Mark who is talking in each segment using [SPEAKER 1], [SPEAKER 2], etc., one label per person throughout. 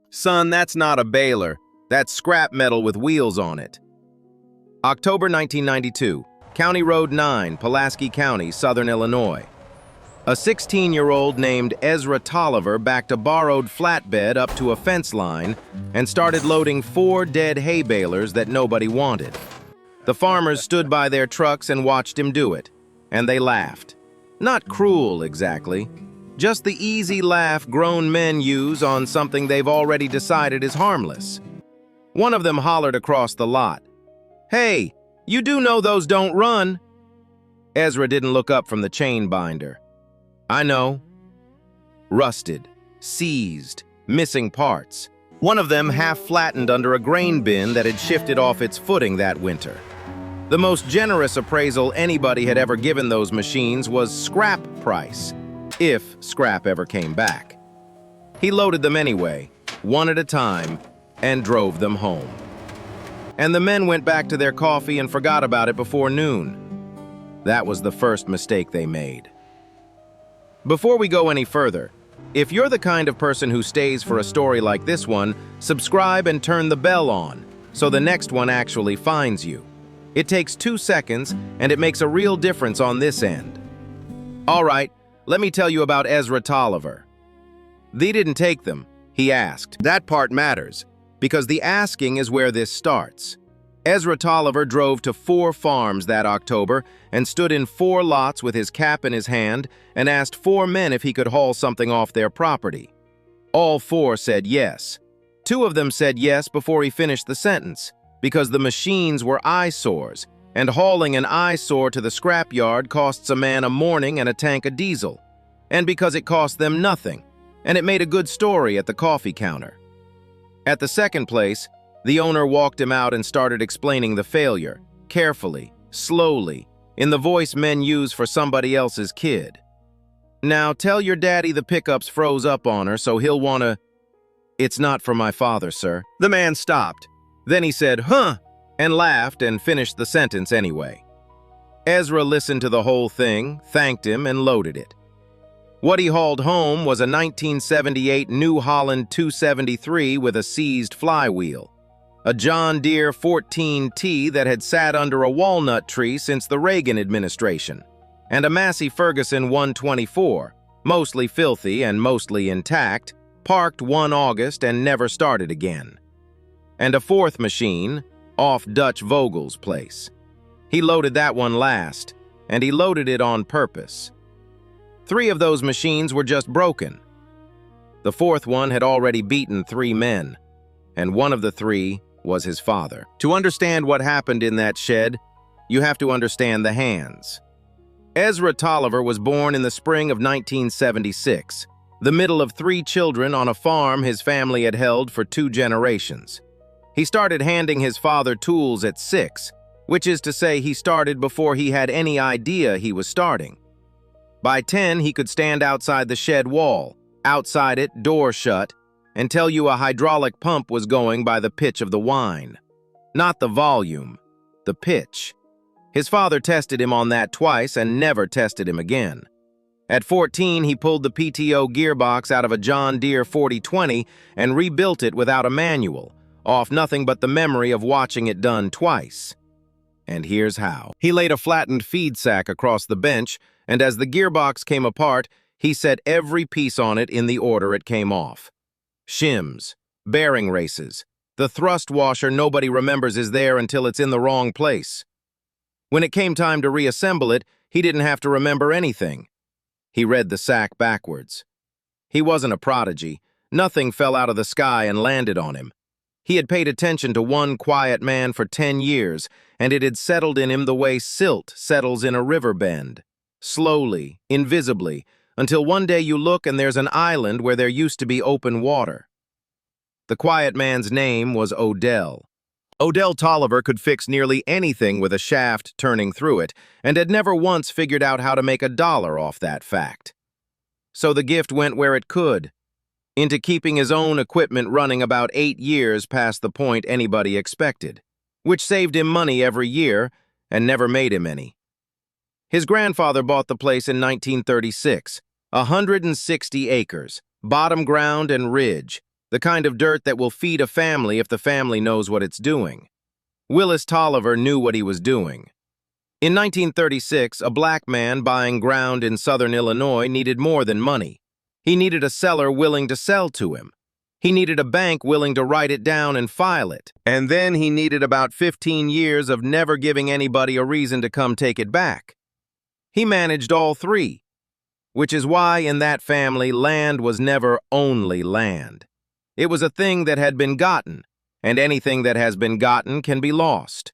[SPEAKER 1] Son, that's not a baler. That's scrap metal with wheels on it. October 1992, County Road 9, Pulaski County, Southern Illinois. A 16-year-old named Ezra Toiver backed a borrowed flatbed up to a fence line and started loading 4 dead hay balers that nobody wanted. The farmers stood by their trucks and watched him do it, and they laughed. Not cruel, exactly. Just the easy laugh grown men use on something they've already decided is harmless. One of them hollered across the lot, "Hey, you do know those don't run." Ezra didn't look up from the chain binder. "I know." Rusted, seized, missing parts. One of them half flattened under a grain bin that had shifted off its footing that winter. The most generous appraisal anybody had ever given those machines was scrap price, if scrap ever came back. He loaded them anyway, one at a time, and drove them home. And the men went back to their coffee and forgot about it before noon. That was the first mistake they made. Before we go any further, if you're the kind of person who stays for a story like this one, subscribe and turn the bell on so the next one actually finds you. It takes 2 seconds and it makes a real difference on this end. All right, let me tell you about Ezra Toiver. They didn't take them, he asked. That part matters, because the asking is where this starts. Ezra Toiver drove to 4 farms that October and stood in 4 lots with his cap in his hand and asked 4 men if he could haul something off their property. All 4 said yes. 2 of them said yes before he finished the sentence, because the machines were eyesores, and hauling an eyesore to the scrapyard costs a man a morning and a tank of diesel, and because it cost them nothing, and it made a good story at the coffee counter. At the second place, the owner walked him out and started explaining the failure, carefully, slowly, in the voice men use for somebody else's kid. "Now tell your daddy the pickups froze up on her, so he'll wanna—" "It's not for my father, sir." The man stopped. Then he said, "Huh," and laughed and finished the sentence anyway. Ezra listened to the whole thing, thanked him, and loaded it. What he hauled home was a 1978 New Holland 273 with a seized flywheel, a John Deere 14T that had sat under a walnut tree since the Reagan administration, and a Massey Ferguson 124, mostly filthy and mostly intact, parked one August and never started again. And a 4th machine, off Dutch Vogel's place. He loaded that one last, and he loaded it on purpose. 3 of those machines were just broken. The 4th one had already beaten 3 men, and one of the 3 was his father. To understand what happened in that shed, you have to understand the hands. Ezra Toiver was born in the spring of 1976, the middle of 3 children on a farm his family had held for 2 generations. He started handing his father tools at 6, which is to say he started before he had any idea he was starting. By 10, he could stand outside the shed wall, outside it, door shut, and tell you a hydraulic pump was going by the pitch of the whine. Not the volume, the pitch. His father tested him on that twice and never tested him again. At 14, he pulled the PTO gearbox out of a John Deere 4020 and rebuilt it without a manual, off nothing but the memory of watching it done twice. And here's how. He laid a flattened feed sack across the bench, and as the gearbox came apart, he set every piece on it in the order it came off. Shims, bearing races, the thrust washer nobody remembers is there until it's in the wrong place. When it came time to reassemble it, he didn't have to remember anything. He read the sack backwards. He wasn't a prodigy. Nothing fell out of the sky and landed on him. He had paid attention to one quiet man for 10 years, and it had settled in him the way silt settles in a river bend. Slowly, invisibly, until one day you look and there's an island where there used to be open water. The quiet man's name was Odell. Odell Toiver could fix nearly anything with a shaft turning through it, and had never once figured out how to make $1 off that fact. So the gift went where it could, into keeping his own equipment running about 8 years past the point anybody expected, which saved him money every year and never made him any. His grandfather bought the place in 1936, 160 acres, bottom ground and ridge, The kind of dirt that will feed a family if the family knows what it's doing. Willis Tolliver knew what he was doing. In 1936, a black man buying ground in southern Illinois needed more than money. He needed a seller willing to sell to him. He needed a bank willing to write it down and file it. And then he needed about 15 years of never giving anybody a reason to come take it back. He managed all three, which is why in that family land was never only land. It was a thing that had been gotten, and anything that has been gotten can be lost.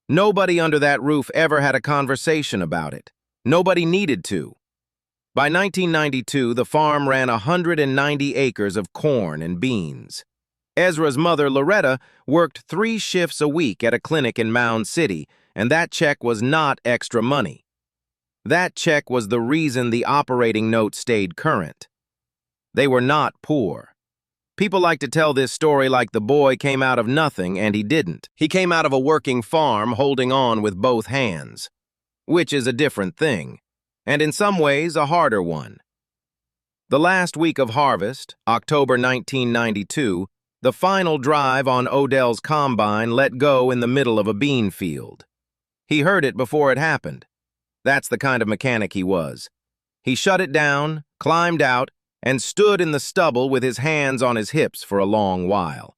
[SPEAKER 1] Nobody under that roof ever had a conversation about it. Nobody needed to. By 1992, the farm ran 190 acres of corn and beans. Ezra's mother, Loretta, worked 3 shifts a week at a clinic in Mound City, and that check was not extra money. That check was the reason the operating note stayed current. They were not poor. People like to tell this story like the boy came out of nothing, and he didn't. He came out of a working farm holding on with both hands, which is a different thing, and in some ways a harder one. The last week of harvest, October 1992, the final drive on Odell's combine let go in the middle of a bean field. He heard it before it happened. That's the kind of mechanic he was. He shut it down, climbed out, and stood in the stubble with his hands on his hips for a long while.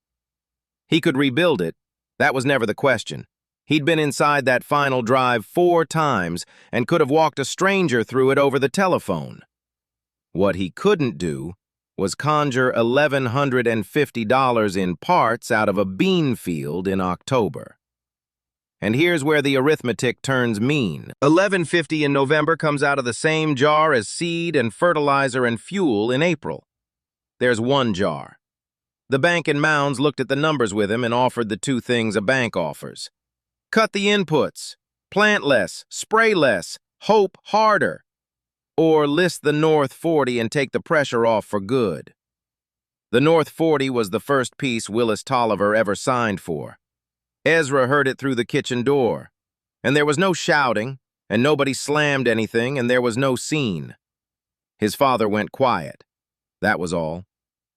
[SPEAKER 1] He could rebuild it. That was never the question. He'd been inside that final drive 4 times and could have walked a stranger through it over the telephone. What he couldn't do was conjure $1,150 in parts out of a bean field in October. And here's where the arithmetic turns mean. $1,150 in November comes out of the same jar as seed and fertilizer and fuel in April. There's 1 jar. The bank in Mounds looked at the numbers with him and offered the 2 things a bank offers. Cut the inputs, plant less, spray less, hope harder, or list the North 40 and take the pressure off for good. The North 40 was the first piece Willis Tolliver ever signed for. Ezra heard it through the kitchen door, and there was no shouting, and nobody slammed anything, and there was no scene. His father went quiet. That was all.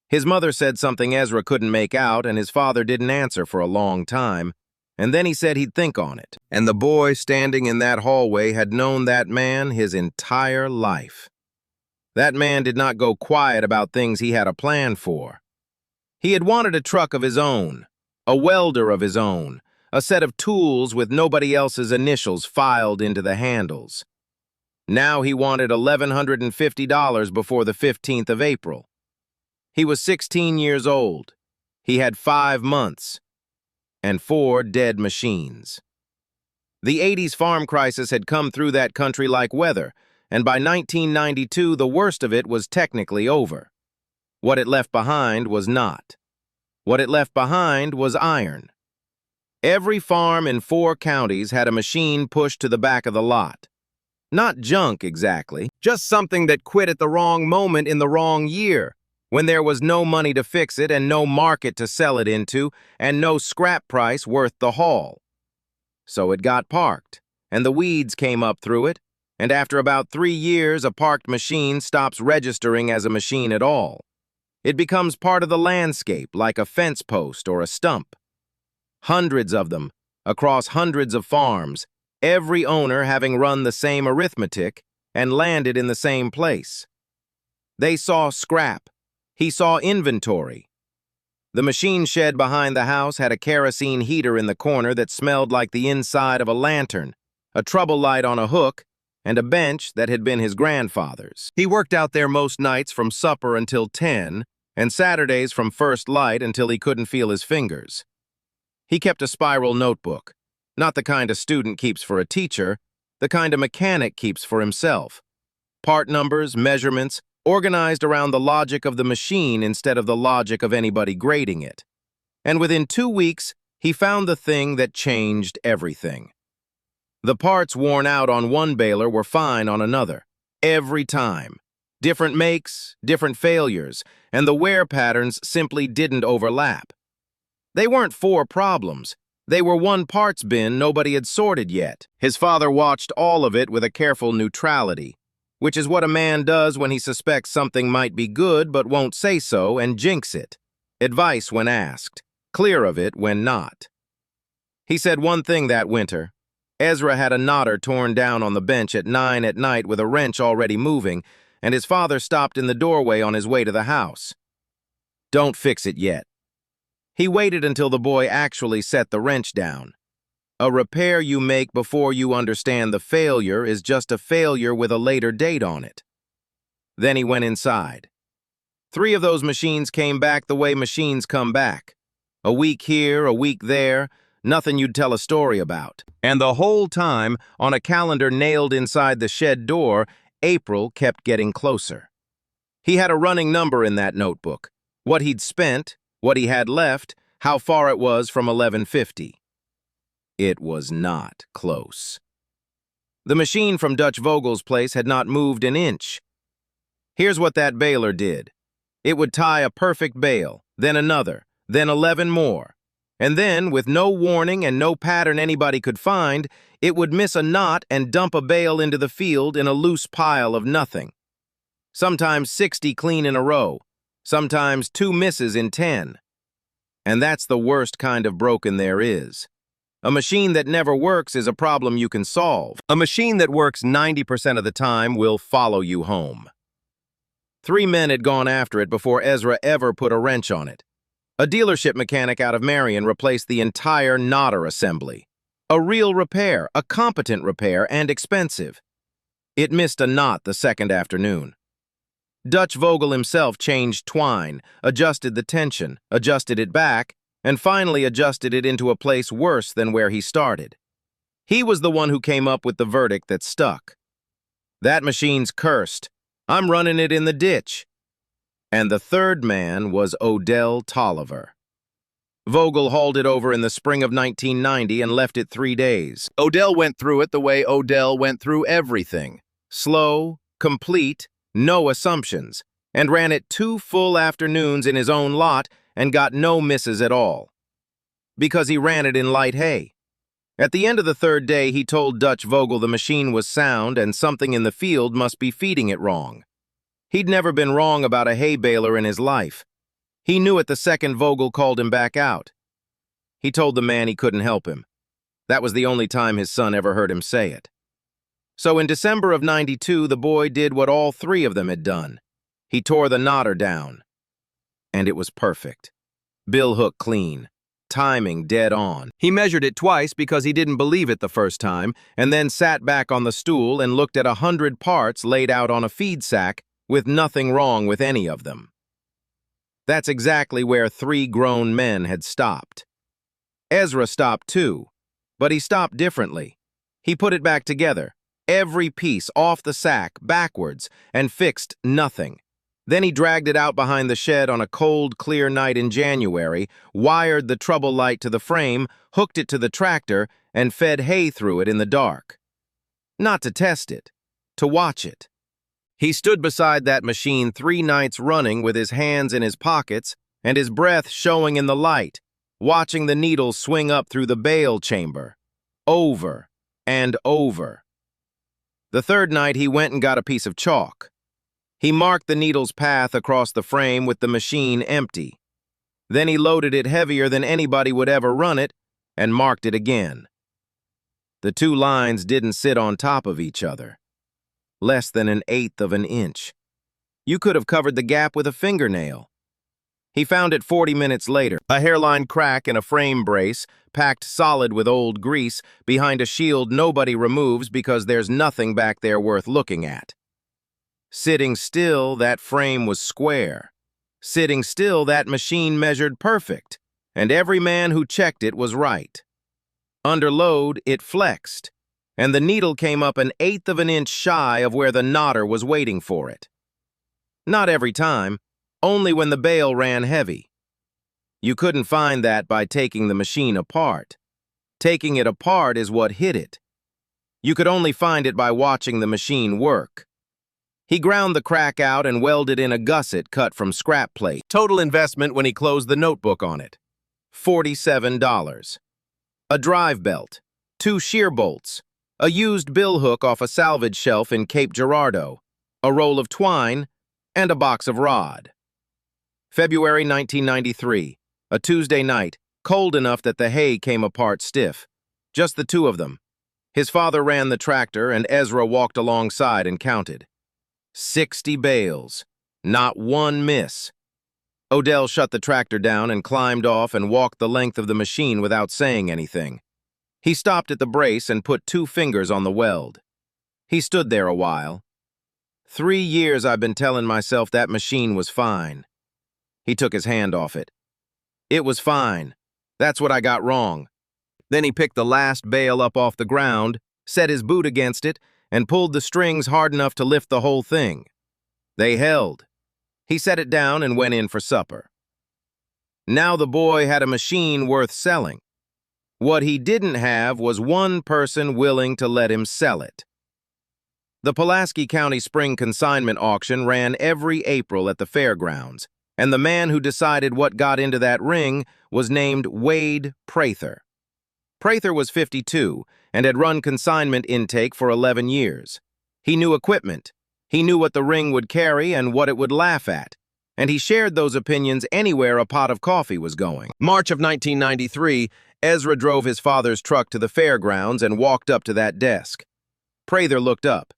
[SPEAKER 1] His mother said something Ezra couldn't make out, and his father didn't answer for a long time, and then he said he'd think on it. And the boy standing in that hallway had known that man his entire life. That man did not go quiet about things he had a plan for. He had wanted a truck of his own, a welder of his own, a set of tools with nobody else's initials filed into the handles. Now he wanted $1,150 before the 15th of April. He was 16 years old. He had 5 months and 4 dead machines. The 80s farm crisis had come through that country like weather, and by 1992 the worst of it was technically over. What it left behind was not. What it left behind was iron. Every farm in 4 counties had a machine pushed to the back of the lot. Not junk exactly, just something that quit at the wrong moment in the wrong year, when there was no money to fix it and no market to sell it into and no scrap price worth the haul. So it got parked, and the weeds came up through it, and after about 3 years a parked machine stops registering as a machine at all. It becomes part of the landscape, like a fence post or a stump. Hundreds of them, across hundreds of farms, every owner having run the same arithmetic and landed in the same place. They saw scrap. He saw inventory. The machine shed behind the house had a kerosene heater in the corner that smelled like the inside of a lantern, a trouble light on a hook, and a bench that had been his grandfather's. He worked out there most nights from supper until 10, and Saturdays from first light until he couldn't feel his fingers. He kept a spiral notebook, not the kind a student keeps for a teacher, the kind a mechanic keeps for himself. Part numbers, measurements, organized around the logic of the machine instead of the logic of anybody grading it. And within 2 weeks, he found the thing that changed everything. The parts worn out on one baler were fine on another, every time. Different makes, different failures, and the wear patterns simply didn't overlap. They weren't 4 problems. They were one parts bin nobody had sorted yet. His father watched all of it with a careful neutrality, which is what a man does when he suspects something might be good but won't say so and jinx it. advice when asked, clear of it when not. He said one thing that winter. Ezra had a knotter torn down on the bench at 9 at night with a wrench already moving, and his father stopped in the doorway on his way to the house. Don't fix it yet. He waited until the boy actually set the wrench down. A repair you make before you understand the failure is just a failure with a later date on it. Then he went inside. 3 of those machines came back the way machines come back. A week here, a week there, nothing you'd tell a story about. And the whole time, on a calendar nailed inside the shed door, April kept getting closer. He had a running number in that notebook. What he'd spent, what he had left, how far it was from 11:50. It was not close. The machine from Dutch Vogel's place had not moved an inch. Here's what that baler did. It would tie a perfect bale, then another, then 11 more. And then, with no warning and no pattern anybody could find, it would miss a knot and dump a bale into the field in a loose pile of nothing. Sometimes 60 clean in a row, sometimes 2 misses in 10. And that's the worst kind of broken there is. A machine that never works is a problem you can solve. A machine that works 90% of the time will follow you home. 3 men had gone after it before Ezra ever put a wrench on it. A dealership mechanic out of Marion replaced the entire knotter assembly. A real repair, a competent repair, and expensive. It missed a knot the second afternoon. Dutch Vogel himself changed twine, adjusted the tension, adjusted it back, and finally adjusted it into a place worse than where he started. He was the one who came up with the verdict that stuck. That machine's cursed. I'm running it in the ditch. And the third man was Toiver. Vogel hauled it over in the spring of 1990 and left it 3 days. Odell went through it the way Odell went through everything. Slow, complete, no assumptions, and ran it 2 full afternoons in his own lot and got no misses at all. Because he ran it in light hay. At the end of the 3rd day, he told Dutch Vogel the machine was sound and something in the field must be feeding it wrong. He'd never been wrong about a hay baler in his life. He knew it the second Vogel called him back out. He told the man he couldn't help him. That was the only time his son ever heard him say it. So in December of '92, the boy did what all 3 of them had done. He tore the knotter down. And it was perfect. Bill hook clean. Timing dead on. He measured it twice because he didn't believe it the first time, and then sat back on the stool and looked at 100 parts laid out on a feed sack with nothing wrong with any of them. That's exactly where 3 grown men had stopped. Ezra stopped too, but he stopped differently. He put it back together, every piece off the sack, backwards, and fixed nothing. Then he dragged it out behind the shed on a cold, clear night in January, wired the trouble light to the frame, hooked it to the tractor, and fed hay through it in the dark. Not to test it, to watch it. He stood beside that machine 3 nights running with his hands in his pockets and his breath showing in the light, watching the needle swing up through the bale chamber, over and over. The 3rd night, he went and got a piece of chalk. He marked the needle's path across the frame with the machine empty. Then he loaded it heavier than anybody would ever run it and marked it again. The 2 lines didn't sit on top of each other. Less than 1/8 of an inch. You could have covered the gap with a fingernail. He found it 40 minutes later, a hairline crack in a frame brace, packed solid with old grease, behind a shield nobody removes because there's nothing back there worth looking at. Sitting still, that frame was square. Sitting still, that machine measured perfect, and every man who checked it was right. Under load, it flexed, and the needle came up 1/8 of an inch shy of where the knotter was waiting for it. Not every time, only when the bale ran heavy. You couldn't find that by taking the machine apart. Taking it apart is what hit it. You could only find it by watching the machine work. He ground the crack out and welded in a gusset cut from scrap plate. Total investment when he closed the notebook on it. $47. A drive belt, 2 shear bolts, a used bill hook off a salvage shelf in Cape Girardeau, a roll of twine, and a box of rod. February 1993, a Tuesday night, cold enough that the hay came apart stiff. Just the two of them. His father ran the tractor, and Ezra walked alongside and counted. 60 bales. Not one miss. Odell shut the tractor down and climbed off and walked the length of the machine without saying anything. He stopped at the brace and put 2 fingers on the weld. He stood there a while. 3 years I've been telling myself that machine was fine. He took his hand off it. It was fine. That's what I got wrong. Then he picked the last bale up off the ground, set his boot against it, and pulled the strings hard enough to lift the whole thing. They held. He set it down and went in for supper. Now the boy had a machine worth selling. What he didn't have was one person willing to let him sell it. The Pulaski County Spring Consignment Auction ran every April at the fairgrounds, and the man who decided what got into that ring was named Wade Prather. Prather was 52 and had run consignment intake for 11 years. He knew equipment. He knew what the ring would carry and what it would laugh at, and he shared those opinions anywhere a pot of coffee was going. March of 1993, Ezra drove his father's truck to the fairgrounds and walked up to that desk. Prather looked up,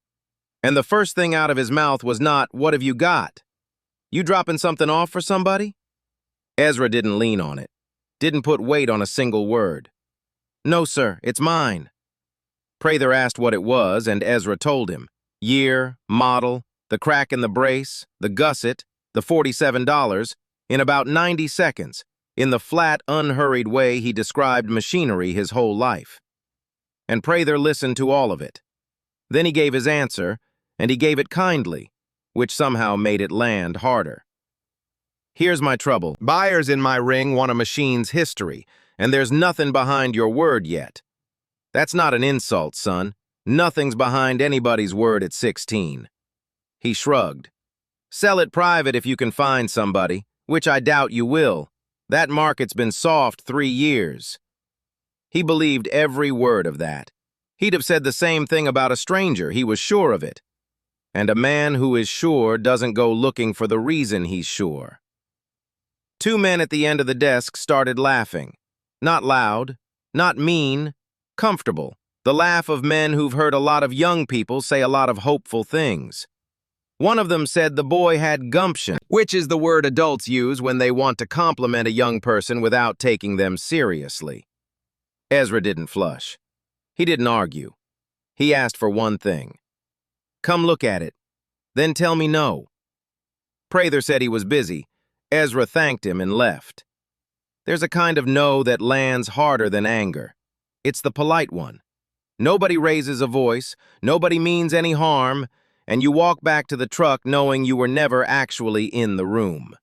[SPEAKER 1] and the first thing out of his mouth was not, "What have you got? You dropping something off for somebody?" Ezra didn't lean on it, didn't put weight on a single word. "No, sir, it's mine." Prather asked what it was, and Ezra told him. Year, model, the crack in the brace, the gusset, the $47, in about 90 seconds, in the flat, unhurried way he described machinery his whole life. And Prather listened to all of it. Then he gave his answer, and he gave it kindly, which somehow made it land harder. "Here's my trouble. Buyers in my ring want a machine's history, and there's nothing behind your word yet." "That's not an insult, son. Nothing's behind anybody's word at 16. He shrugged. "Sell it private if you can find somebody, which I doubt you will. That market's been soft 3 years. He believed every word of that. He'd have said the same thing about a stranger, he was sure of it. And a man who is sure doesn't go looking for the reason he's sure. 2 men at the end of the desk started laughing. Not loud, not mean, comfortable. The laugh of men who've heard a lot of young people say a lot of hopeful things. One of them said the boy had gumption, which is the word adults use when they want to compliment a young person without taking them seriously. Ezra didn't flush. He didn't argue. He asked for one thing. "Come look at it. Then tell me no." Prather said he was busy. Ezra thanked him and left. There's a kind of no that lands harder than anger. It's the polite one. Nobody raises a voice, nobody means any harm, and you walk back to the truck knowing you were never actually in the room.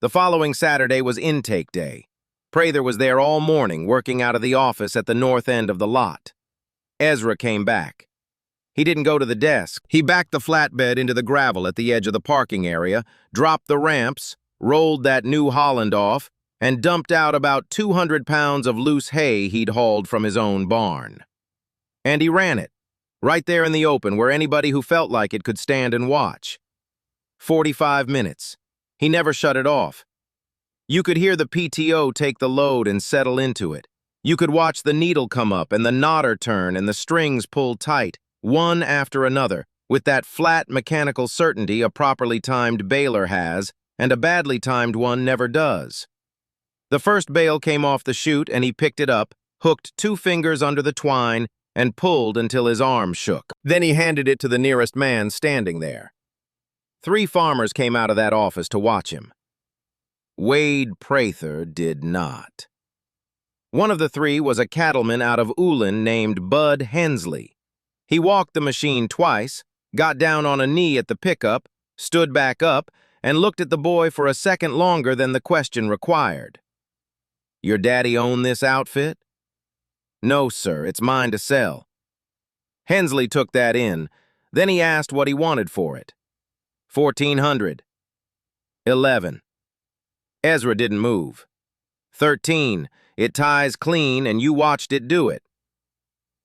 [SPEAKER 1] The following Saturday was intake day. Prather was there all morning, working out of the office at the north end of the lot. Ezra came back. He didn't go to the desk. He backed the flatbed into the gravel at the edge of the parking area, dropped the ramps, rolled that New Holland off, and dumped out about 200 pounds of loose hay he'd hauled from his own barn. And he ran it, right there in the open where anybody who felt like it could stand and watch. 45 minutes. He never shut it off. You could hear the PTO take the load and settle into it. You could watch the needle come up and the knotter turn and the strings pull tight, one after another, with that flat mechanical certainty a properly timed baler has, and a badly timed one never does. The first bale came off the chute and he picked it up, hooked 2 fingers under the twine, and pulled until his arm shook. Then he handed it to the nearest man standing there. 3 farmers came out of that office to watch him. Wade Prather did not. One of the 3 was a cattleman out of Ullin named Bud Hensley. He walked the machine twice, got down on a knee at the pickup, stood back up, and looked at the boy for a second longer than the question required. "Your daddy own this outfit?" "No, sir, it's mine to sell." Hensley took that in. Then he asked what he wanted for it. 1,400. 11. Ezra didn't move. 13. It ties clean, and you watched it do it.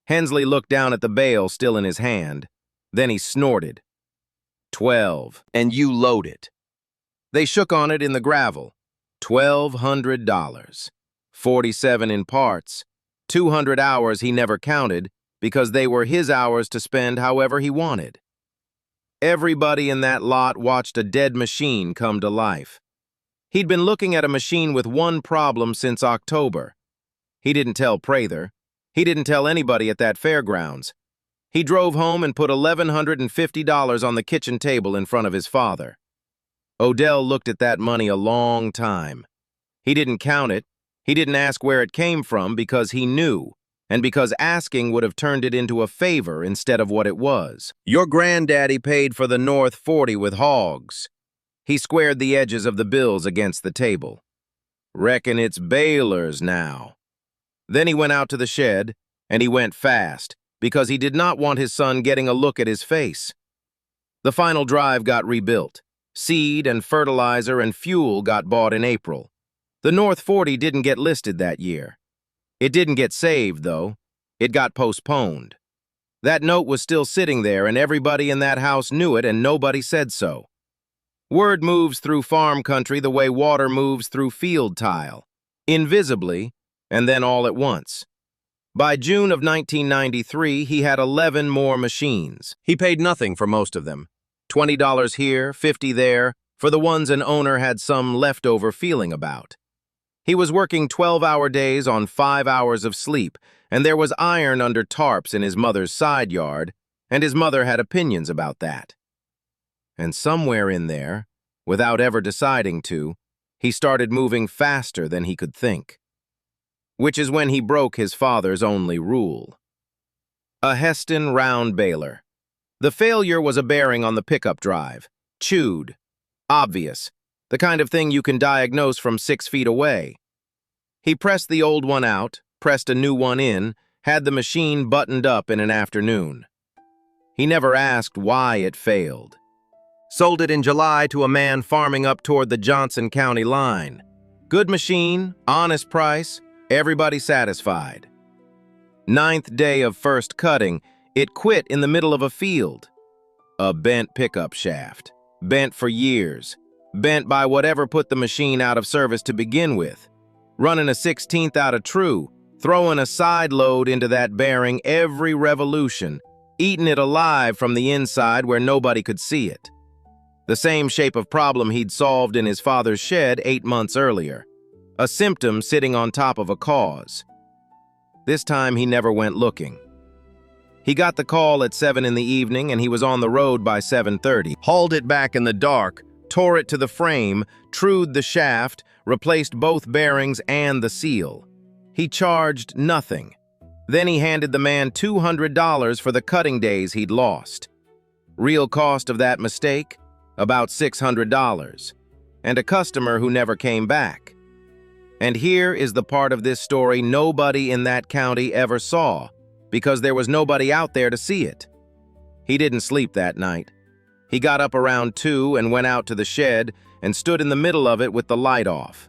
[SPEAKER 1] Hensley looked down at the bale still in his hand. Then he snorted. 12. And you load it. They shook on it in the gravel. $1,200. 47 in parts. 200 hours he never counted because they were his hours to spend however he wanted. Everybody in that lot watched a dead machine come to life. He'd been looking at a machine with one problem since October. He didn't tell Prather. He didn't tell anybody at that fairgrounds. He drove home and put $1,150 on the kitchen table in front of his father. Odell looked at that money a long time. He didn't count it. He didn't ask where it came from because he knew, and because asking would have turned it into a favor instead of what it was. Your granddaddy paid for the North 40 with hogs. He squared the edges of the bills against the table. Reckon it's Balers now. Then he went out to the shed, and he went fast, because he did not want his son getting a look at his face. The final drive got rebuilt. Seed and fertilizer and fuel got bought in April. The North 40 didn't get listed that year. It didn't get saved, though. It got postponed. That note was still sitting there, and everybody in that house knew it, and nobody said so. Word moves through farm country the way water moves through field tile, invisibly, and then all at once. By June of 1993, he had 11 more machines. He paid nothing for most of them. $20 here, $50 there, for the ones an owner had some leftover feeling about. He was working 12-hour days on 5 hours of sleep, and there was iron under tarps in his mother's side yard, and his mother had opinions about that. And somewhere in there, without ever deciding to, he started moving faster than he could think. Which is when he broke his father's only rule. A Heston round baler. The failure was a bearing on the pickup drive. Chewed. Obvious. The kind of thing you can diagnose from 6 feet away. He pressed the old one out, pressed a new one in, had the machine buttoned up in an afternoon. He never asked why it failed. Sold it in July to a man farming up toward the Johnson County line. Good machine, honest price, everybody satisfied. 9th day of first cutting, it quit in the middle of a field. A bent pickup shaft. Bent for years. Bent by whatever put the machine out of service to begin with. Running a 16th out of true, throwing a side load into that bearing every revolution, eating it alive from the inside where nobody could see it. The same shape of problem he'd solved in his father's shed 8 months earlier. A symptom sitting on top of a cause. This time he never went looking. He got the call at 7 in the evening and he was on the road by 7:30. Hauled it back in the dark, tore it to the frame, trued the shaft, replaced both bearings and the seal. He charged nothing. Then he handed the man $200 for the cutting days he'd lost. Real cost of that mistake? About $600. And a customer who never came back. And here is the part of this story nobody in that county ever saw, because there was nobody out there to see it. He didn't sleep that night. He got up around 2 and went out to the shed and stood in the middle of it with the light off.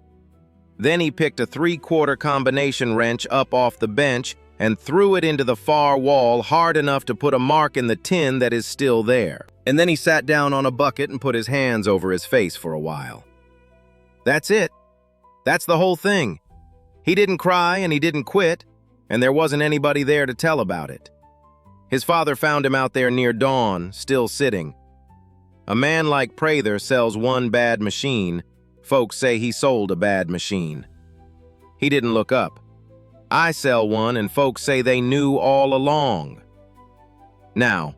[SPEAKER 1] Then he picked a 3/4 combination wrench up off the bench and threw it into the far wall hard enough to put a mark in the tin that is still there. And then he sat down on a bucket and put his hands over his face for a while. That's it. That's the whole thing. He didn't cry and he didn't quit, and there wasn't anybody there to tell about it. His father found him out there near dawn, still sitting. A man like Prather sells one bad machine. Folks say he sold a bad machine. He didn't look up. I sell one and folks say they knew all along. Now,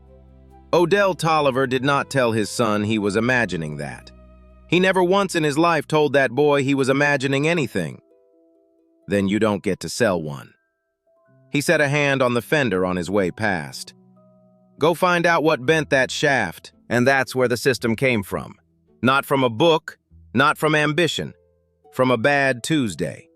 [SPEAKER 1] Odell Toiver did not tell his son he was imagining that. He never once in his life told that boy he was imagining anything. Then you don't get to sell one. He set a hand on the fender on his way past. Go find out what bent that shaft, and that's where the system came from. Not from a book, not from ambition, from a bad Tuesday.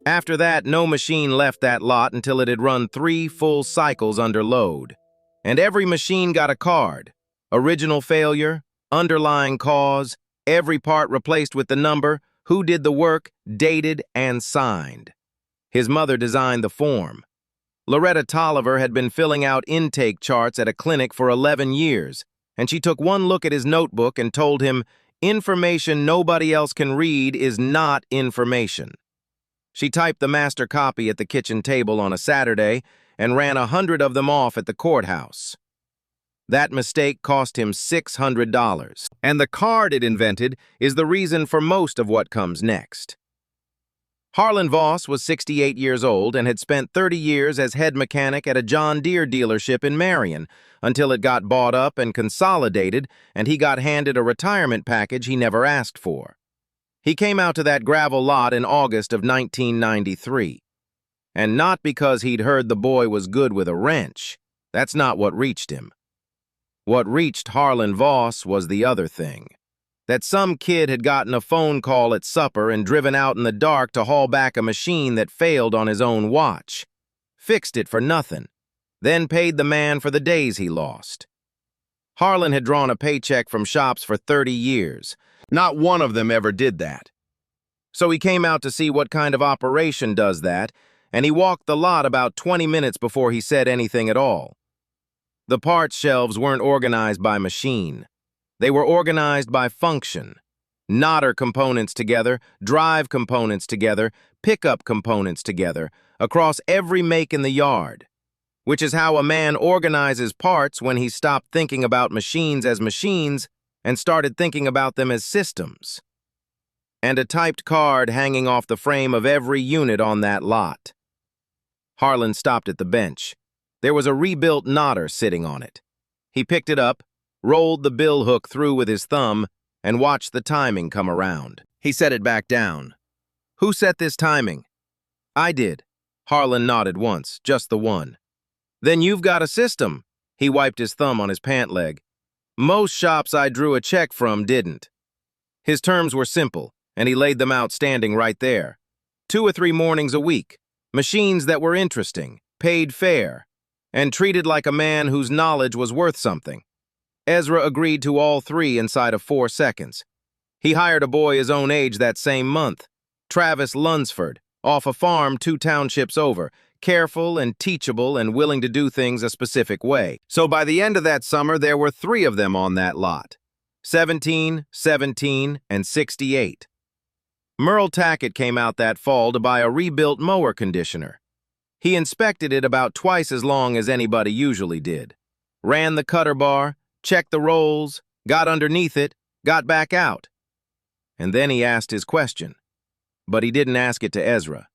[SPEAKER 1] After that, no machine left that lot until it had run 3 full cycles under load. And every machine got a card. Original failure, underlying cause, every part replaced with the number, who did the work, dated, and signed. His mother designed the form. Loretta Toiver had been filling out intake charts at a clinic for 11 years, and she took one look at his notebook and told him, Information nobody else can read is not information. She typed the master copy at the kitchen table on a Saturday and ran 100 of them off at the courthouse. That mistake cost him $600, and the card it invented is the reason for most of what comes next. Harlan Voss was 68 years old and had spent 30 years as head mechanic at a John Deere dealership in Marion until it got bought up and consolidated and he got handed a retirement package he never asked for. He came out to that gravel lot in August of 1993. And not because he'd heard the boy was good with a wrench. That's not what reached him. What reached Harlan Voss was the other thing. That some kid had gotten a phone call at supper and driven out in the dark to haul back a machine that failed on his own watch. Fixed it for nothing. Then paid the man for the days he lost. Harlan had drawn a paycheck from shops for 30 years. Not one of them ever did that. So he came out to see what kind of operation does that, and he walked the lot about 20 minutes before he said anything at all. The parts shelves weren't organized by machine. They were organized by function. Knotter components together, drive components together, pickup components together, across every make in the yard. Which is how a man organizes parts when he stopped thinking about machines as machines and started thinking about them as systems. And a typed card hanging off the frame of every unit on that lot. Harlan stopped at the bench. There was a rebuilt knotter sitting on it. He picked it up, rolled the bill hook through with his thumb, and watched the timing come around. He set it back down. Who set this timing? I did. Harlan nodded once, just the one. Then you've got a system. He wiped his thumb on his pant leg. Most shops I drew a check from didn't. His terms were simple, and he laid them out standing right there. 2 or 3 mornings a week. Machines that were interesting, paid fair, and treated like a man whose knowledge was worth something. Ezra agreed to all 3 inside of 4 seconds. He hired a boy his own age that same month, Travis Lunsford, off a farm 2 townships over, careful and teachable and willing to do things a specific way. So by the end of that summer, there were 3 of them on that lot. 17, 17, and 68. Merle Tackett came out that fall to buy a rebuilt mower conditioner. He inspected it about twice as long as anybody usually did. Ran the cutter bar, checked the rolls, got underneath it, got back out. And then he asked his question. But he didn't ask it to Ezra.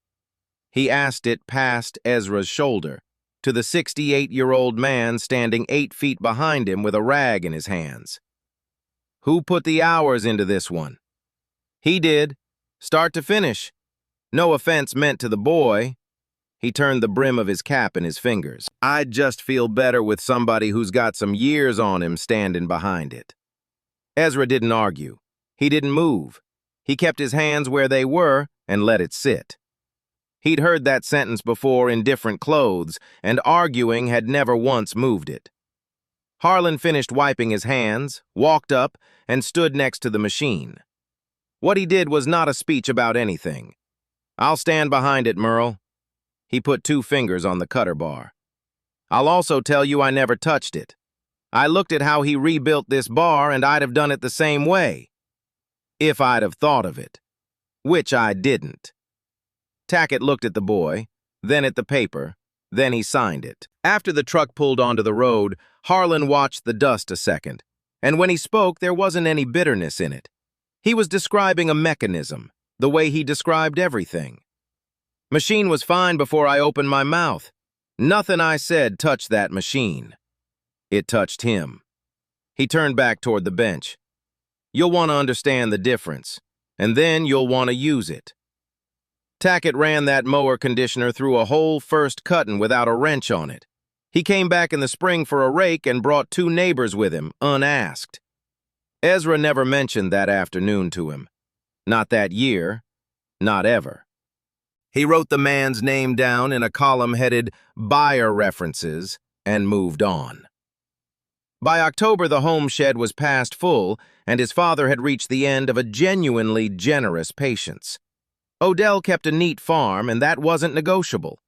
[SPEAKER 1] He asked it past Ezra's shoulder, to the 68-year-old man standing 8 feet behind him with a rag in his hands. Who put the hours into this one? He did, start to finish. No offense meant to the boy. He turned the brim of his cap in his fingers. I'd just feel better with somebody who's got some years on him standing behind it. Ezra didn't argue. He didn't move. He kept his hands where they were and let it sit. He'd heard that sentence before in different clothes, and arguing had never once moved it. Harlan finished wiping his hands, walked up, and stood next to the machine. What he did was not a speech about anything. I'll stand behind it, Merle. He put 2 fingers on the cutter bar. I'll also tell you I never touched it. I looked at how he rebuilt this bar, and I'd have done it the same way. If I'd have thought of it. Which I didn't. Tackett looked at the boy, then at the paper, then he signed it. After the truck pulled onto the road, Harlan watched the dust a second, and when he spoke, there wasn't any bitterness in it. He was describing a mechanism, the way he described everything. Machine was fine before I opened my mouth. Nothing I said touched that machine. It touched him. He turned back toward the bench. You'll want to understand the difference, and then you'll want to use it. Tackett ran that mower conditioner through a whole first cutting without a wrench on it. He came back in the spring for a rake and brought 2 neighbors with him, unasked. Ezra never mentioned that afternoon to him. Not that year, not ever. He wrote the man's name down in a column headed Buyer References and moved on. By October, the home shed was past full, and his father had reached the end of a genuinely generous patience. Odell kept a neat farm, and that wasn't negotiable.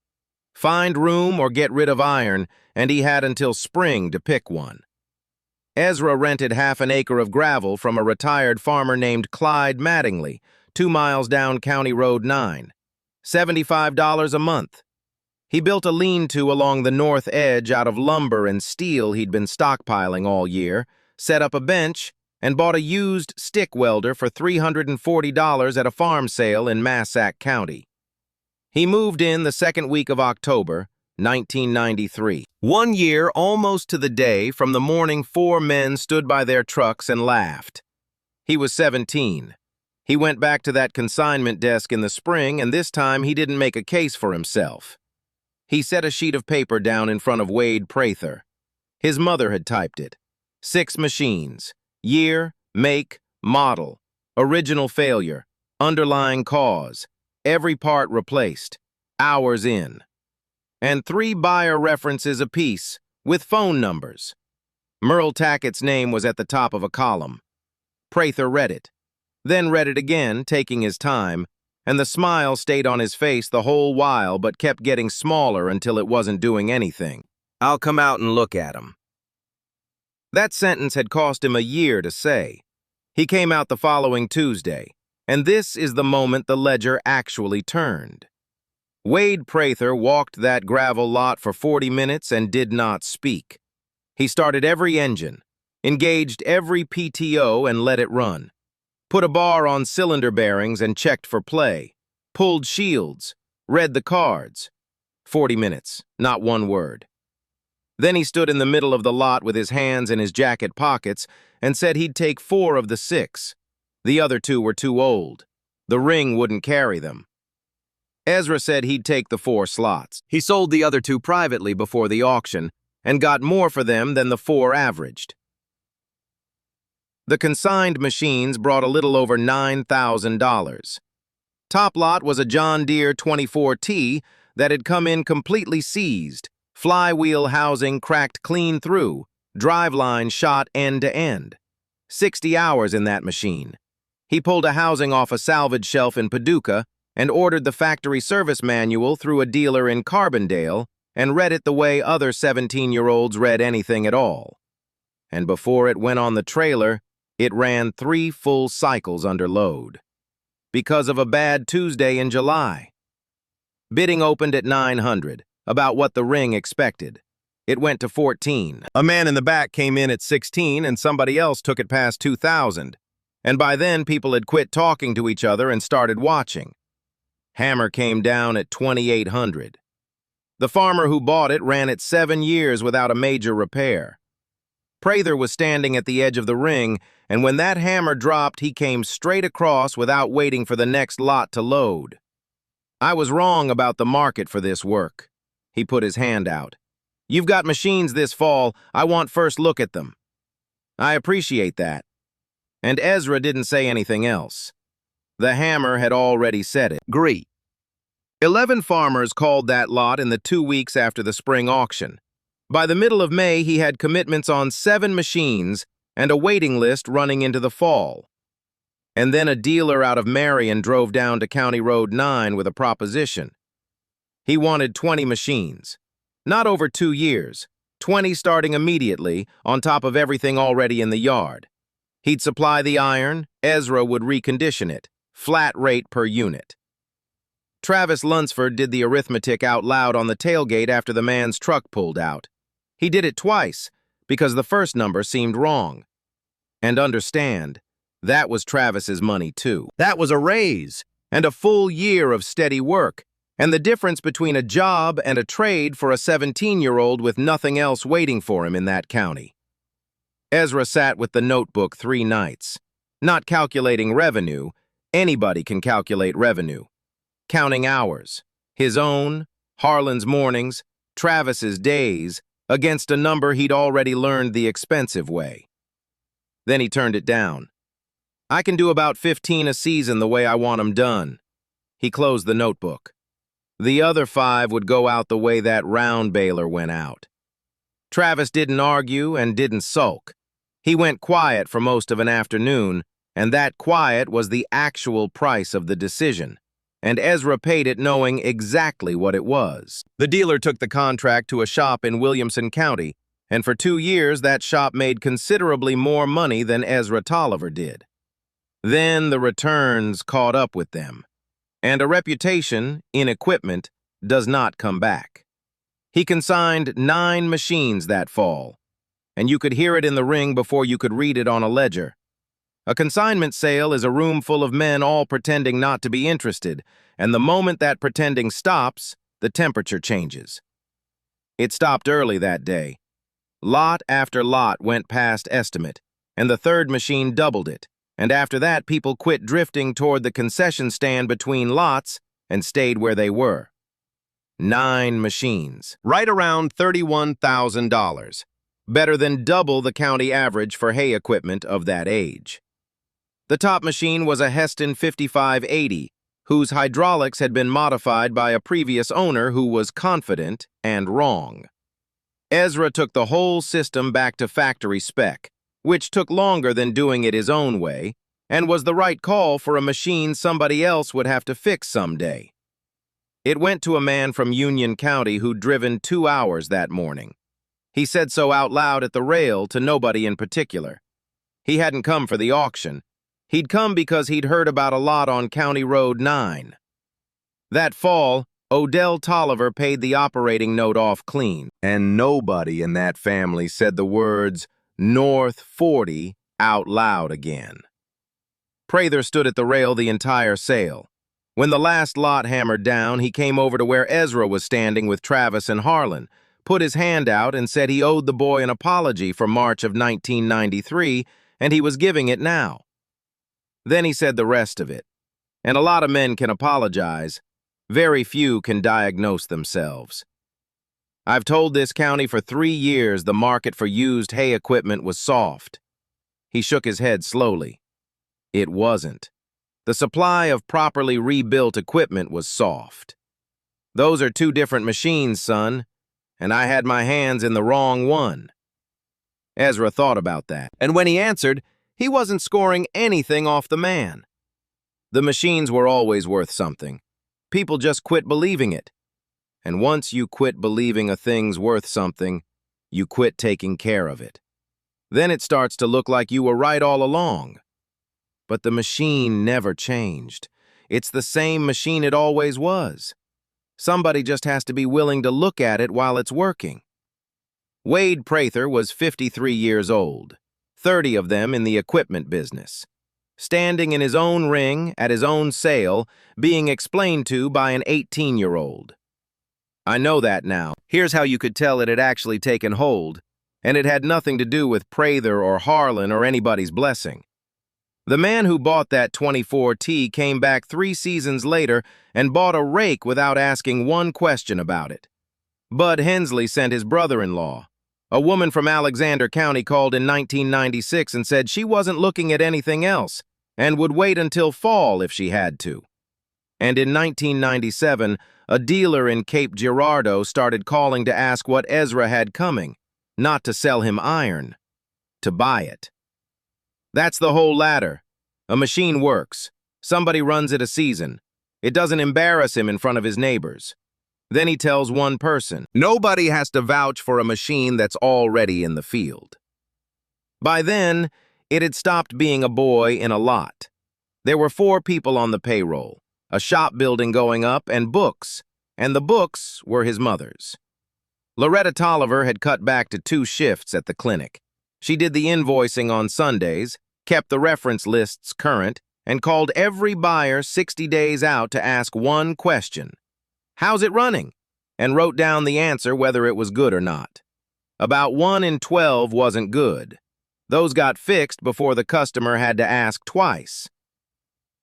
[SPEAKER 1] Find room or get rid of iron, and he had until spring to pick one. Ezra rented half an acre of gravel from a retired farmer named Clyde Mattingly, 2 miles down County Road 9. $75 a month. He built a lean-to along the north edge out of lumber and steel he'd been stockpiling all year, set up a bench, and bought a used stick welder for $340 at a farm sale in Massac County. He moved in the second week of October, 1993. 1 year almost to the day from the morning 4 men stood by their trucks and laughed. He was 17. He went back to that consignment desk in the spring, and this time he didn't make a case for himself. He set a sheet of paper down in front of Wade Prather. His mother had typed it. 6 machines. Year, make, model, original failure, underlying cause, every part replaced, hours in. And 3 buyer references apiece, with phone numbers. Merle Tackett's name was at the top of a column. Prather read it, then read it again, taking his time, and the smile stayed on his face the whole while but kept getting smaller until it wasn't doing anything. "I'll come out and look at 'em." That sentence had cost him a year to say. He came out the following Tuesday, and this is the moment the ledger actually turned. Wade Prather walked that gravel lot for 40 minutes and did not speak. He started every engine, engaged every PTO and let it run, put a bar on cylinder bearings and checked for play, pulled shields, read the cards. 40 minutes, not one word. Then he stood in the middle of the lot with his hands in his jacket pockets and said he'd take 4 of the 6. The other 2 were too old. The ring wouldn't carry them. Ezra said he'd take the 4 slots. He sold the other 2 privately before the auction and got more for them than the 4 averaged. The consigned machines brought a little over $9,000. Top lot was a John Deere 24T that had come in completely seized, flywheel housing cracked clean through, driveline shot end to end. 60 hours in that machine. He pulled a housing off a salvage shelf in Paducah and ordered the factory service manual through a dealer in Carbondale and read it the way other 17-year-olds read anything at all. And before it went on the trailer, it ran 3 full cycles under load. Because of a bad Tuesday in July. Bidding opened at $900, about what the ring expected. It went to $14. A man in the back came in at $16 and somebody else took it past $2,000. And by then people had quit talking to each other and started watching. Hammer came down at $2,800. The farmer who bought it ran it 7 years without a major repair. Prather was standing at the edge of the ring, and when that hammer dropped, he came straight across without waiting for the next lot to load. "I was wrong about the market for this work." He put his hand out. "You've got machines this fall. I want first look at them." "I appreciate that." And Ezra didn't say anything else. The hammer had already said it. Agree. 11 farmers called that lot in the 2 weeks after the spring auction. By the middle of May, he had commitments on 7 machines and a waiting list running into the fall. And then a dealer out of Marion drove down to County Road 9 with a proposition. He wanted 20 machines. Not over 2 years, 20 starting immediately on top of everything already in the yard. He'd supply the iron, Ezra would recondition it, flat rate per unit. Travis Lunsford did the arithmetic out loud on the tailgate after the man's truck pulled out. He did it twice, because the first number seemed wrong. And understand, that was Travis's money too. That was a raise, and a full year of steady work, and the difference between a job and a trade for a 17-year-old with nothing else waiting for him in that county. Ezra sat with the notebook 3 nights, not calculating revenue. Anybody can calculate revenue. Counting hours, his own, Harlan's mornings, Travis's days, against a number he'd already learned the expensive way. Then he turned it down. "I can do about 15 a season the way I want 'em done." He closed the notebook. The other 5 would go out the way that round baler went out. Travis didn't argue and didn't sulk. He went quiet for most of an afternoon, and that quiet was the actual price of the decision, and Ezra paid it knowing exactly what it was. The dealer took the contract to a shop in Williamson County and for 2 years that shop made considerably more money than Ezra Toiver did. Then the returns caught up with them, and a reputation in equipment does not come back. He consigned 9 machines that fall, and you could hear it in the ring before you could read it on a ledger. A consignment sale is a room full of men all pretending not to be interested, and the moment that pretending stops, the temperature changes. It stopped early that day. Lot after lot went past estimate, and the third machine doubled it, and after that people quit drifting toward the concession stand between lots and stayed where they were. 9 machines, right around $31,000. Better than double the county average for hay equipment of that age. The top machine was a Heston 5580, whose hydraulics had been modified by a previous owner who was confident and wrong. Ezra took the whole system back to factory spec, which took longer than doing it his own way, and was the right call for a machine somebody else would have to fix someday. It went to a man from Union County who'd driven 2 hours that morning. He said so out loud at the rail to nobody in particular. He hadn't come for the auction. He'd come because he'd heard about a lot on County Road 9. That fall, Odell Toiver paid the operating note off clean, and nobody in that family said the words North 40 out loud again. Prather stood at the rail the entire sale. When the last lot hammered down, he came over to where Ezra was standing with Travis and Harlan, put his hand out and said he owed the boy an apology for March of 1993, and he was giving it now. Then he said the rest of it. And a lot of men can apologize. Very few can diagnose themselves. I've told this county for 3 years the market for used hay equipment was soft. He shook his head slowly. It wasn't. The supply of properly rebuilt equipment was soft. Those are 2 different machines, son, and I had my hands in the wrong one. Ezra thought about that, and when he answered, he wasn't scoring anything off the man. The machines were always worth something. People just quit believing it. And once you quit believing a thing's worth something, you quit taking care of it. Then it starts to look like you were right all along. But the machine never changed. It's the same machine it always was. Somebody just has to be willing to look at it while it's working. Wade Prather was 53 years old, 30 of them in the equipment business, standing in his own ring at his own sale, being explained to by an 18-year-old. I know that now. Here's how you could tell it had actually taken hold, and it had nothing to do with Prather or Harlan or anybody's blessing. The man who bought that 24T came back 3 seasons later and bought a rake without asking one question about it. Bud Hensley sent his brother-in-law. A woman from Alexander County called in 1996 and said she wasn't looking at anything else and would wait until fall if she had to. And in 1997, a dealer in Cape Girardeau started calling to ask what Ezra had coming, not to sell him iron, to buy it. That's the whole ladder. A machine works. Somebody runs it a season. It doesn't embarrass him in front of his neighbors. Then he tells one person. Nobody has to vouch for a machine that's already in the field. By then, it had stopped being a boy in a lot. There were 4 people on the payroll, a shop building going up, and books, and the books were his mother's. Loretta Toiver had cut back to 2 shifts at the clinic. She did the invoicing on Sundays, kept the reference lists current, and called every buyer 60 days out to ask one question. How's it running? And wrote down the answer whether it was good or not. About 1 in 12 wasn't good. Those got fixed before the customer had to ask twice.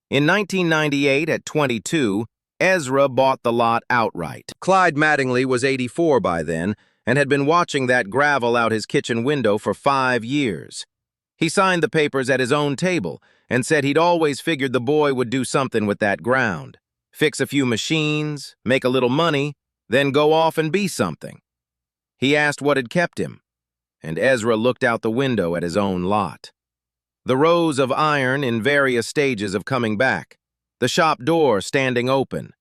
[SPEAKER 1] In 1998, at 22, Ezra bought the lot outright. Clyde Mattingly was 84 by then and had been watching that gravel out his kitchen window for 5 years. He signed the papers at his own table and said he'd always figured the boy would do something with that ground. Fix a few machines, make a little money, then go off and be something. He asked what had kept him, and Ezra looked out the window at his own lot. The rows of iron in various stages of coming back, the shop door standing open.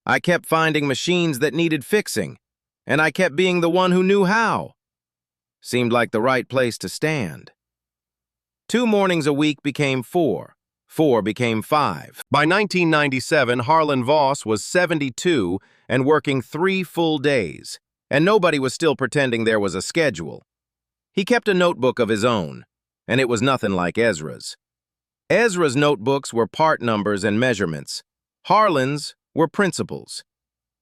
[SPEAKER 1] I kept finding machines that needed fixing, and I kept being the one who knew how. Seemed like the right place to stand. 2 mornings a week became 4. 4 became 5. By 1997, Harlan Voss was 72 and working 3 full days, and nobody was still pretending there was a schedule. He kept a notebook of his own, and it was nothing like Ezra's. Ezra's notebooks were part numbers and measurements. Harlan's were principles.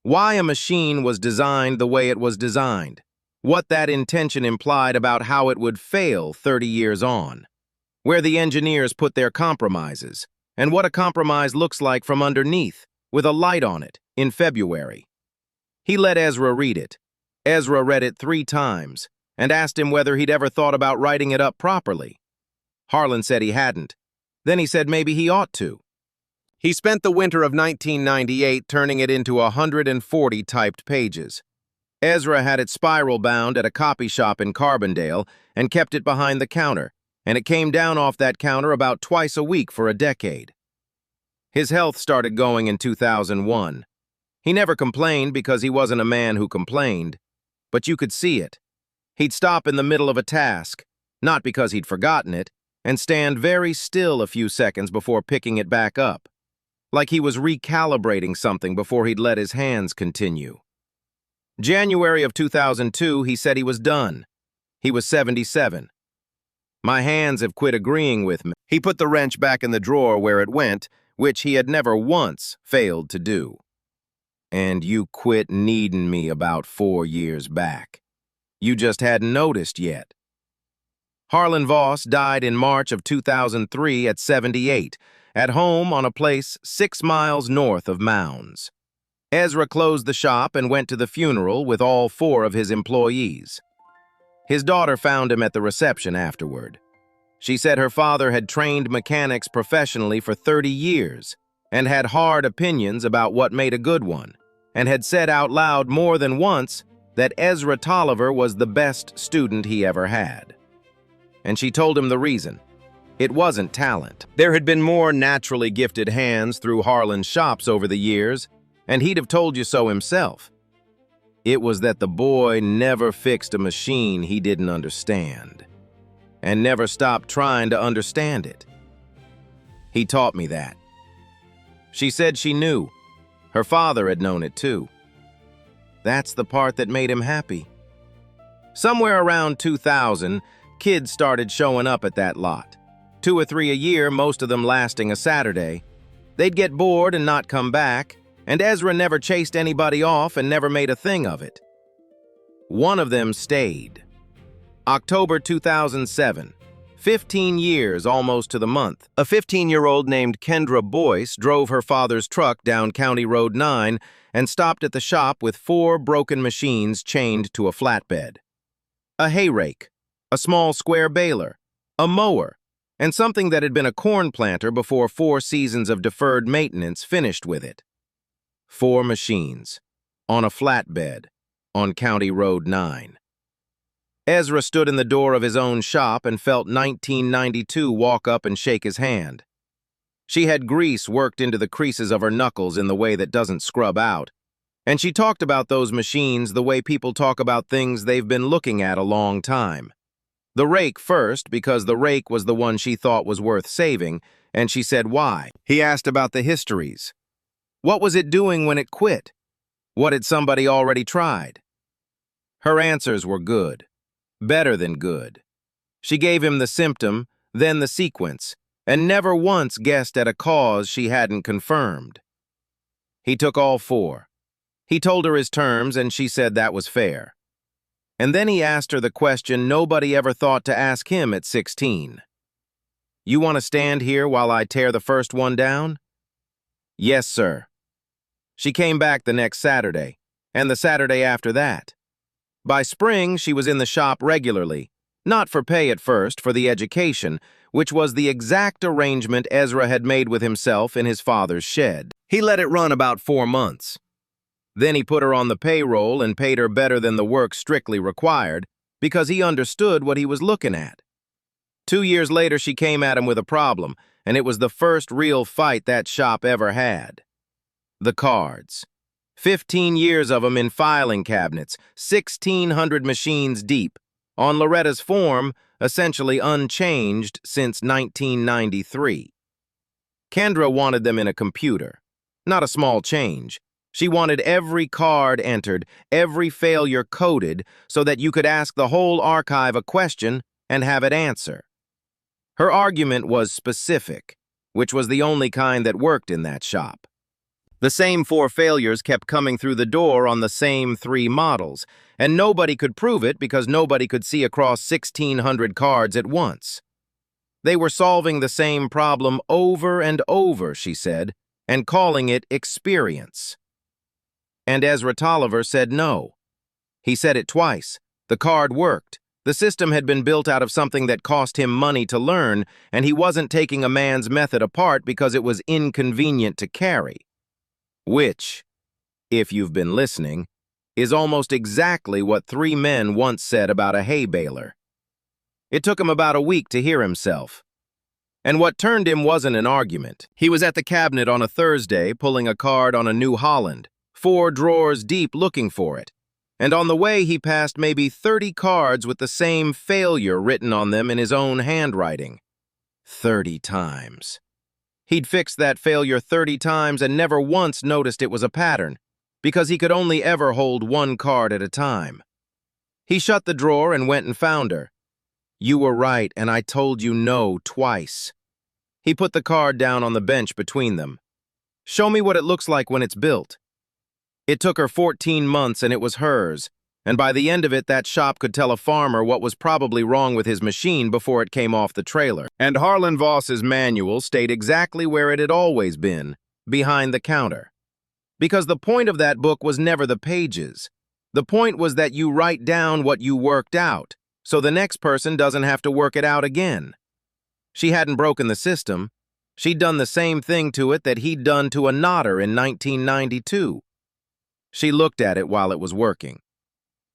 [SPEAKER 1] Why a machine was designed the way it was designed. What that intention implied about how it would fail 30 years on. Where the engineers put their compromises, and what a compromise looks like from underneath, with a light on it, in February. He let Ezra read it. Ezra read it 3 times, and asked him whether he'd ever thought about writing it up properly. Harlan said he hadn't. Then he said maybe he ought to. He spent the winter of 1998 turning it into 140 typed pages. Ezra had it spiral-bound at a copy shop in Carbondale and kept it behind the counter, and it came down off that counter about twice a week for a decade. His health started going in 2001. He never complained because he wasn't a man who complained, but you could see it. He'd stop in the middle of a task, not because he'd forgotten it, and stand very still a few seconds before picking it back up, like he was recalibrating something before he'd let his hands continue. January of 2002, he said he was done. He was 77. My hands have quit agreeing with me. He put the wrench back in the drawer where it went, which he had never once failed to do. And you quit needing me about 4 years back. You just hadn't noticed yet. Harlan Voss died in March of 2003 at 78, at home on a place 6 miles north of Mounds. Ezra closed the shop and went to the funeral with all 4 of his employees. His daughter found him at the reception afterward. She said her father had trained mechanics professionally for 30 years and had hard opinions about what made a good one, and had said out loud more than once that Ezra Toiver was the best student he ever had. And she told him the reason. It wasn't talent. There had been more naturally gifted hands through Harlan's shops over the years, and he'd have told you so himself. It was that the boy never fixed a machine he didn't understand, and never stopped trying to understand it. He taught me that. She said she knew. Her father had known it too. That's the part that made him happy. Somewhere around 2000, kids started showing up at that lot. 2 or 3 a year, most of them lasting a Saturday. They'd get bored and not come back, and Ezra never chased anybody off and never made a thing of it. One of them stayed. October 2007, 15 years almost to the month. A 15-year-old named Kendra Boyce drove her father's truck down County Road 9 and stopped at the shop with 4 broken machines chained to a flatbed. A hay rake, a small square baler, a mower, and something that had been a corn planter before 4 seasons of deferred maintenance finished with it. 4 machines, on a flatbed, on County Road 9. Ezra stood in the door of his own shop and felt 1992 walk up and shake his hand. She had grease worked into the creases of her knuckles in the way that doesn't scrub out, and she talked about those machines the way people talk about things they've been looking at a long time. The rake first, because the rake was the one she thought was worth saving, and she said why. He asked about the histories. What was it doing when it quit? What had somebody already tried? Her answers were good. Better than good. She gave him the symptom, then the sequence, and never once guessed at a cause she hadn't confirmed. He took all 4. He told her his terms, and she said that was fair. And then he asked her the question nobody ever thought to ask him at 16. You want to stand here while I tear the first one down? Yes, sir. She came back the next Saturday, and the Saturday after that. By spring, she was in the shop regularly, not for pay at first, for the education, which was the exact arrangement Ezra had made with himself in his father's shed. He let it run about 4 months. Then he put her on the payroll and paid her better than the work strictly required, because he understood what he was looking at. 2 years later, she came at him with a problem, and it was the first real fight that shop ever had. The cards. 15 years of them in filing cabinets, 1,600 machines deep, on Loretta's form, essentially unchanged since 1993. Kendra wanted them in a computer. Not a small change. She wanted every card entered, every failure coded, so that you could ask the whole archive a question and have it answer. Her argument was specific, which was the only kind that worked in that shop. The same 4 failures kept coming through the door on the same 3 models, and nobody could prove it because nobody could see across 1,600 cards at once. They were solving the same problem over and over, she said, and calling it experience. And Ezra Toiver said no. He said it twice. The card worked. The system had been built out of something that cost him money to learn, and he wasn't taking a man's method apart because it was inconvenient to carry. Which, if you've been listening, is almost exactly what 3 men once said about a hay baler. It took him about a week to hear himself. And what turned him wasn't an argument. He was at the cabinet on a Thursday, pulling a card on a New Holland, 4 drawers deep looking for it. And on the way, he passed maybe 30 cards with the same failure written on them in his own handwriting. 30 times. He'd fixed that failure 30 times and never once noticed it was a pattern, because he could only ever hold 1 card at a time. He shut the drawer and went and found her. "You were right, and I told you no twice." He put the card down on the bench between them. "Show me what it looks like when it's built." It took her 14 months and it was hers, and by the end of it, that shop could tell a farmer what was probably wrong with his machine before it came off the trailer. And Harlan Voss's manual stayed exactly where it had always been, behind the counter. Because the point of that book was never the pages. The point was that you write down what you worked out, so the next person doesn't have to work it out again. She hadn't broken the system. She'd done the same thing to it that he'd done to a knotter in 1992. She looked at it while it was working.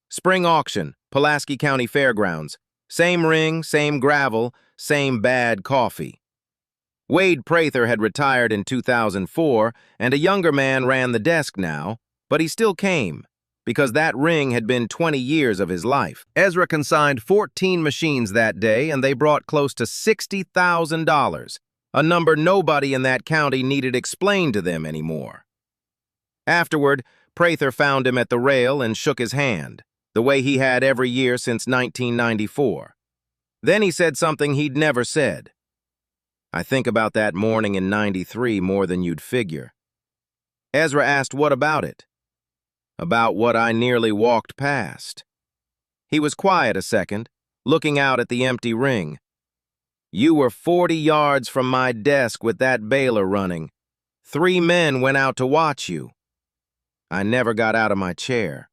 [SPEAKER 1] Spring auction, Pulaski County Fairgrounds. Same ring, same gravel, same bad coffee. Wade Prather had retired in 2004, and a younger man ran the desk now, but he still came, because that ring had been 20 years of his life. Ezra consigned 14 machines that day, and they brought close to $60,000, a number nobody in that county needed explained to them anymore. Afterward, Prather found him at the rail and shook his hand, the way he had every year since 1994. Then he said something he'd never said. "I think about that morning in '93 more than you'd figure." Ezra asked what about it. "About what I nearly walked past." He was quiet a second, looking out at the empty ring. "You were 40 yards from my desk with that baler running. 3 men went out to watch you. I never got out of my chair.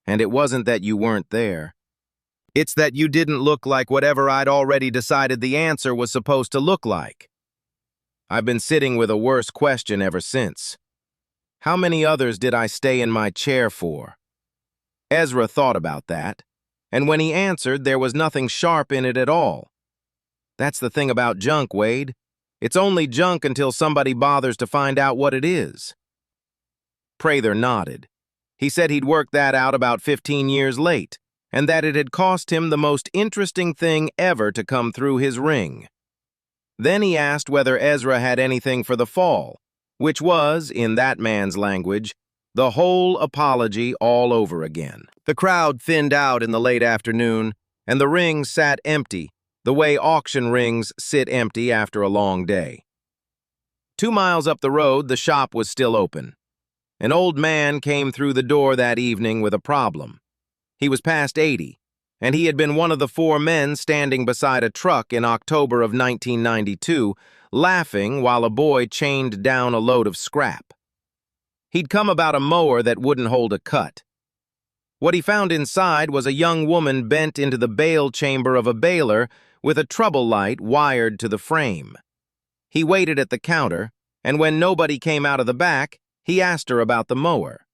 [SPEAKER 1] And it wasn't that you weren't there. It's that you didn't look like whatever I'd already decided the answer was supposed to look like. I've been sitting with a worse question ever since. How many others did I stay in my chair for?" Ezra thought about that, and when he answered, there was nothing sharp in it at all. That's the thing about junk, Wade. It's only junk until somebody bothers to find out what it is. Prather nodded. He said he'd worked that out about 15 years late, and that it had cost him the most interesting thing ever to come through his ring. Then he asked whether Ezra had anything for the fall, which was, in that man's language, the whole apology all over again. The crowd thinned out in the late afternoon, and the ring sat empty, the way auction rings sit empty after a long day. 2 miles up the road, the shop was still open. An old man came through the door that evening with a problem. He was past 80, and he had been one of the 4 men standing beside a truck in October of 1992, laughing while a boy chained down a load of scrap. He'd come about a mower that wouldn't hold a cut. What he found inside was a young woman bent into the bale chamber of a baler with a trouble light wired to the frame. He waited at the counter, and when nobody came out of the back, he asked her about the mower.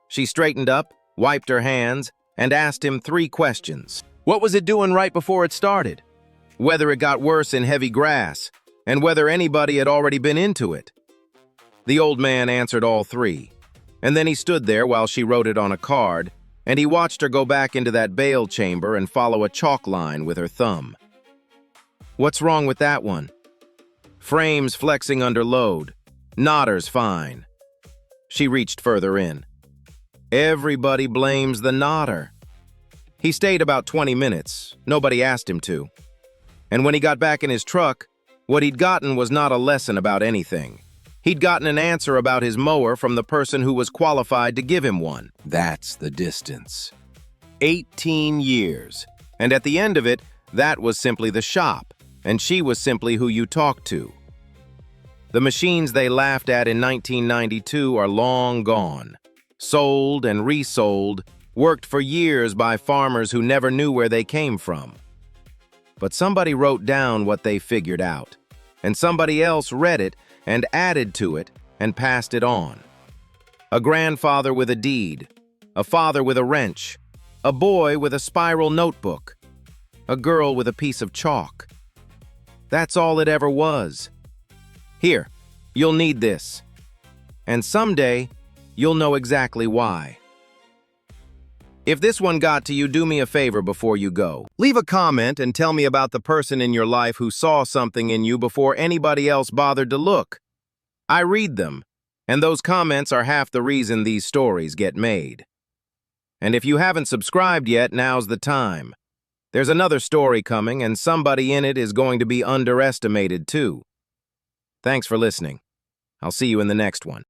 [SPEAKER 1] She straightened up, wiped her hands, and asked him 3 questions. What was it doing right before it started? Whether it got worse in heavy grass, and whether anybody had already been into it. The old man answered all 3, and then he stood there while she wrote it on a card, and he watched her go back into that bail chamber and follow a chalk line with her thumb. What's wrong with that one? Frames flexing under load. Nodder's fine. She reached further in. Everybody blames the nodder. He stayed about 20 minutes. Nobody asked him to. And when he got back in his truck, what he'd gotten was not a lesson about anything. He'd gotten an answer about his mower from the person who was qualified to give him one. That's the distance. 18 years. And at the end of it, that was simply the shop, and she was simply who you talked to. The machines they laughed at in 1992 are long gone. Sold and resold, worked for years by farmers who never knew where they came from. But somebody wrote down what they figured out, and somebody else read it and added to it and passed it on. A grandfather with a deed, a father with a wrench, a boy with a spiral notebook, a girl with a piece of chalk. That's all it ever was. Here, you'll need this. And someday, you'll know exactly why. If this one got to you, do me a favor before you go. Leave a comment and tell me about the person in your life who saw something in you before anybody else bothered to look. I read them, and those comments are half the reason these stories get made. And if you haven't subscribed yet, now's the time. There's another story coming, and somebody in it is going to be underestimated too. Thanks for listening. I'll see you in the next one.